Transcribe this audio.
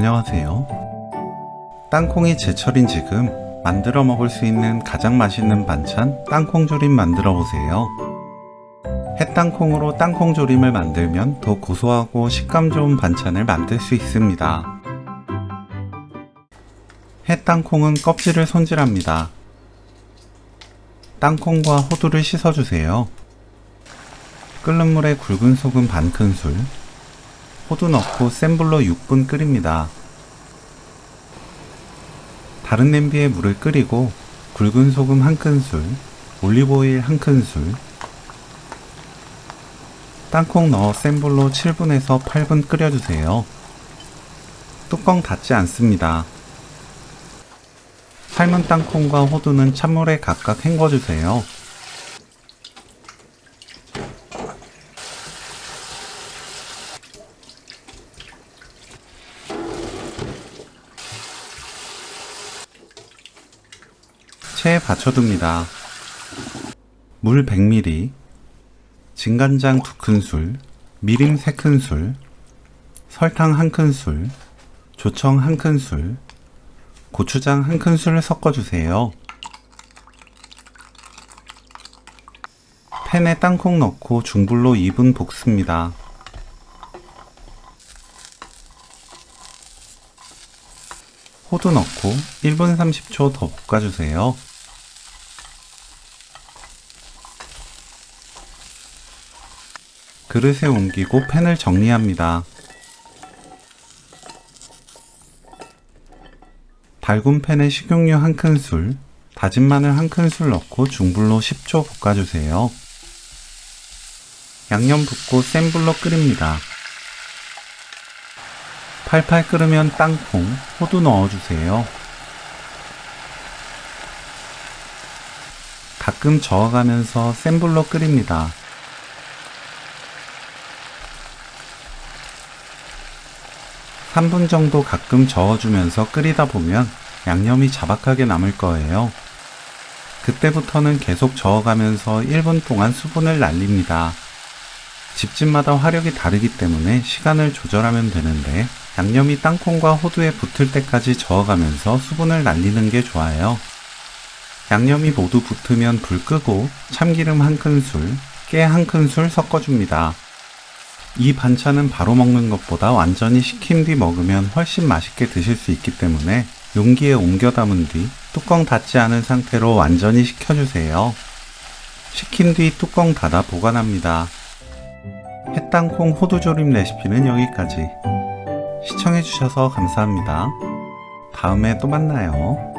안녕하세요. 땅콩이 제철인 지금 만들어 먹을 수 있는 가장 맛있는 반찬 땅콩조림 만들어 보세요. 햇땅콩으로 땅콩조림을 만들면 더 고소하고 식감 좋은 반찬을 만들 수 있습니다. 햇땅콩은 껍질을 손질합니다. 땅콩과 호두를 씻어주세요. 끓는 물에 굵은 소금 반 큰술, 호두 넣고 센 불로 6분 끓입니다. 다른 냄비에 물을 끓이고 굵은 소금 한 큰술, 올리브오일 한 큰술, 땅콩 넣어 센 불로 7분에서 8분 끓여주세요. 뚜껑 닫지 않습니다. 삶은 땅콩과 호두는 찬물에 각각 헹궈주세요. 체에 받쳐둡니다. 물 100ml, 진간장 2큰술, 미림 3큰술, 설탕 1큰술, 조청 1큰술, 고추장 1큰술을 섞어주세요. 팬에 땅콩 넣고 중불로 2분 볶습니다. 호두 넣고 1분 30초 더 볶아주세요. 그릇에 옮기고 팬을 정리합니다. 달군 팬에 식용유 1큰술, 다진 마늘 1큰술 넣고 중불로 10초 볶아주세요. 양념 붓고 센 불로 끓입니다. 팔팔 끓으면 땅콩, 호두 넣어주세요. 가끔 저어가면서 센 불로 끓입니다. (3분) 정도 가끔 저어주면서 끓이다 보면 양념이 자박하게 남을 거예요. 그때부터는 계속 저어가면서 1분 동안 수분을 날립니다. 집집마다 화력이 다르기 때문에 시간을 조절하면 되는데 양념이 땅콩과 호두에 붙을 때까지 저어가면서 수분을 날리는 게 좋아요. 양념이 모두 붙으면 불 끄고 참기름 1큰술, 깨 1큰술 섞어줍니다. 이 반찬은 바로 먹는 것보다 완전히 식힌 뒤 먹으면 훨씬 맛있게 드실 수 있기 때문에 용기에 옮겨 담은 뒤 뚜껑 닫지 않은 상태로 완전히 식혀주세요. 식힌 뒤 뚜껑 닫아 보관합니다. 햇땅콩 호두조림 레시피는 여기까지. 시청해주셔서 감사합니다. 다음에 또 만나요.